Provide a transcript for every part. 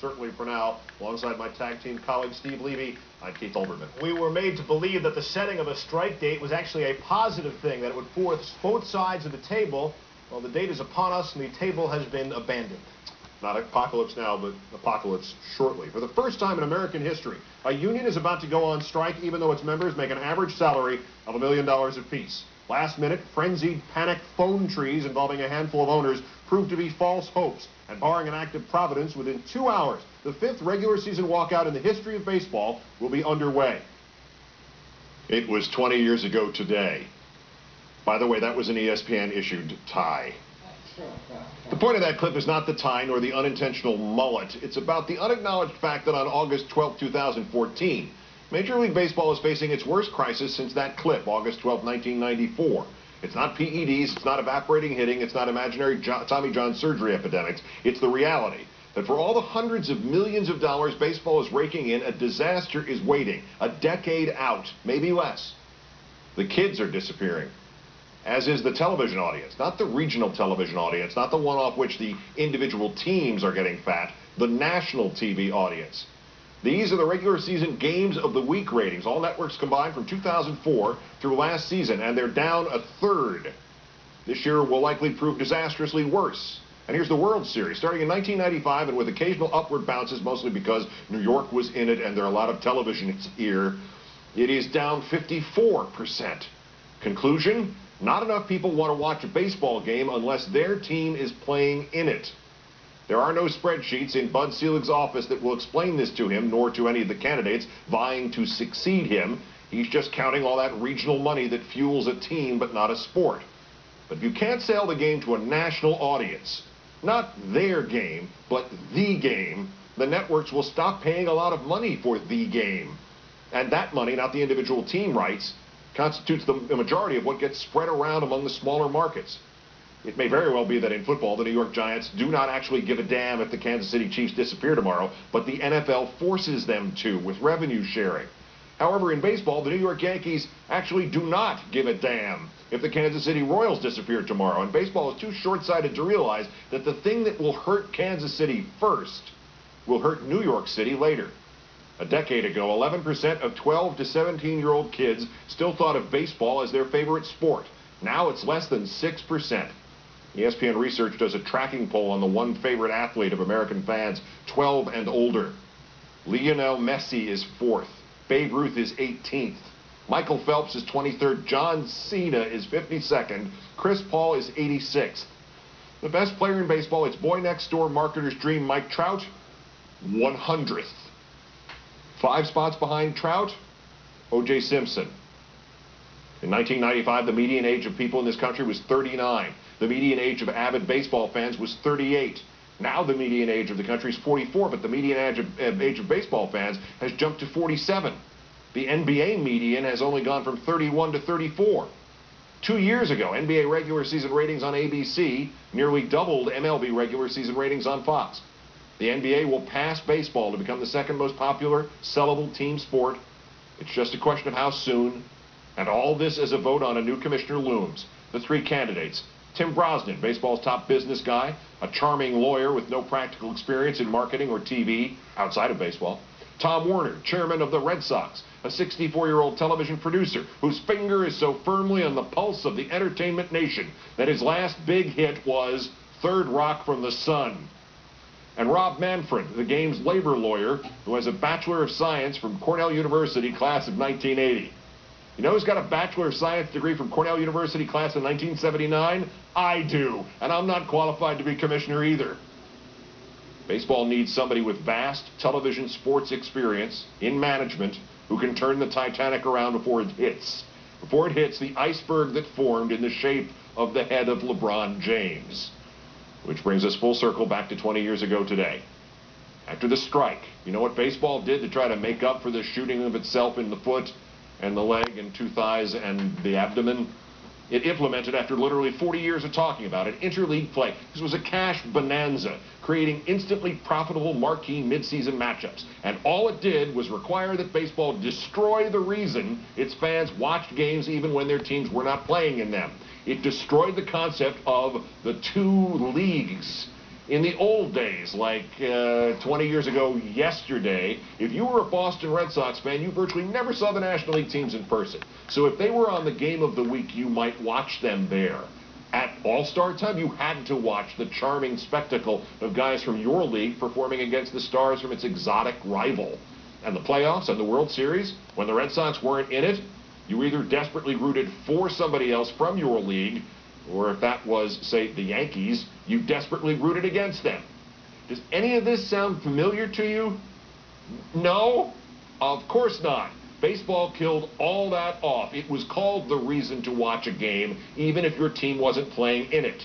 certainly for now. Alongside my tag team colleague Steve Levy, I'm Keith Olbermann. We were made to believe that the setting of a strike date was actually a positive thing, that it would force both sides of the table. Well, the date is upon us, and the table has been abandoned. Not apocalypse now, but apocalypse shortly. For the first time in American history, a union is about to go on strike even though its members make an average salary of $1 million apiece. Last-minute, frenzied, panicked phone trees involving a handful of owners proved to be false hopes. And barring an act of providence, within 2 hours, the 5th regular season walkout in the history of baseball will be underway. It was 20 years ago today. By the way, that was an ESPN-issued tie. The point of that clip is not the tie nor the unintentional mullet. It's about the unacknowledged fact that on August 12, 2014, Major League Baseball is facing its worst crisis since that clip, August 12, 1994. It's not PEDs, it's not evaporating hitting, it's not imaginary Tommy John surgery epidemics. It's the reality that for all the hundreds of millions of dollars baseball is raking in, a disaster is waiting, a decade out, maybe less. The kids are disappearing, as is the television audience, not the regional television audience, not the one off which the individual teams are getting fat, the national TV audience. These are the regular season games of the week ratings, all networks combined from 2004 through last season, and they're down a third. This year will likely prove disastrously worse. And here's the World Series, starting in 1995 and with occasional upward bounces, mostly because New York was in it and there are a lot of television here. It is down 54%. Conclusion? Not enough people want to watch a baseball game unless their team is playing in it. There are no spreadsheets in Bud Selig's office that will explain this to him, nor to any of the candidates vying to succeed him. He's just counting all that regional money that fuels a team but not a sport. But if you can't sell the game to a national audience, not their game, but the game, the networks will stop paying a lot of money for the game. And that money, not the individual team rights, constitutes the majority of what gets spread around among the smaller markets. It may very well be that in football, the New York Giants do not actually give a damn if the Kansas City Chiefs disappear tomorrow, but the NFL forces them to with revenue sharing. However, in baseball, the New York Yankees actually do not give a damn if the Kansas City Royals disappear tomorrow. And baseball is too short-sighted to realize that the thing that will hurt Kansas City first will hurt New York City later. A decade ago, 11% of 12 to 17-year-old kids still thought of baseball as their favorite sport. Now it's less than 6%. ESPN Research does a tracking poll on the one favorite athlete of American fans, 12 and older. Lionel Messi is 4th. Babe Ruth is 18th. Michael Phelps is 23rd. John Cena is 52nd. Chris Paul is 86th. The best player in baseball, it's boy next door marketer's dream, Mike Trout, 100th. 5 spots behind Trout, O.J. Simpson. In 1995, the median age of people in this country was 39. The median age of avid baseball fans was 38. Now the median age of the country is 44, but the median age of baseball fans has jumped to 47. The NBA median has only gone from 31 to 34. 2 years ago, NBA regular season ratings on ABC nearly doubled MLB regular season ratings on Fox. The NBA will pass baseball to become the second most popular, sellable team sport. It's just a question of how soon. And all this as a vote on a new commissioner looms. The 3 candidates: Tim Brosnan, baseball's top business guy, a charming lawyer with no practical experience in marketing or TV outside of baseball. Tom Werner, chairman of the Red Sox, a 64-year-old television producer whose finger is so firmly on the pulse of the entertainment nation that his last big hit was Third Rock from the Sun. And Rob Manfred, the game's labor lawyer, who has a Bachelor of Science from Cornell University, class of 1980. You know who's got a Bachelor of Science degree from Cornell University, class of 1979? I do, and I'm not qualified to be commissioner either. Baseball needs somebody with vast television sports experience in management who can turn the Titanic around before it hits. Before it hits the iceberg that formed in the shape of the head of LeBron James. Which brings us full circle back to 20 years ago today. After the strike, you know what baseball did to try to make up for the shooting of itself in the foot and the leg and 2 thighs and the abdomen? It implemented, after literally 40 years of talking about it, interleague play. This was a cash bonanza, creating instantly profitable marquee midseason matchups. And all it did was require that baseball destroy the reason its fans watched games even when their teams were not playing in them. It destroyed the concept of the 2 leagues. In the old days, like 20 years ago yesterday, if you were a Boston Red Sox fan, you virtually never saw the National League teams in person. So if they were on the game of the week, you might watch them there. At All-Star time, you had to watch the charming spectacle of guys from your league performing against the stars from its exotic rival. And the playoffs and the World Series, when the Red Sox weren't in it, you either desperately rooted for somebody else from your league, or if that was, say, the Yankees, you desperately rooted against them. Does any of this sound familiar to you? No? Of course not. Baseball killed all that off. It was called the reason to watch a game, even if your team wasn't playing in it.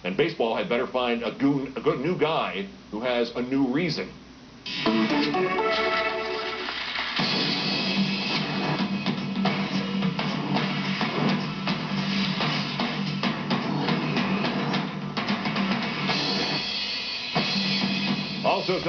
And baseball had better find a good new guy who has a new reason. Also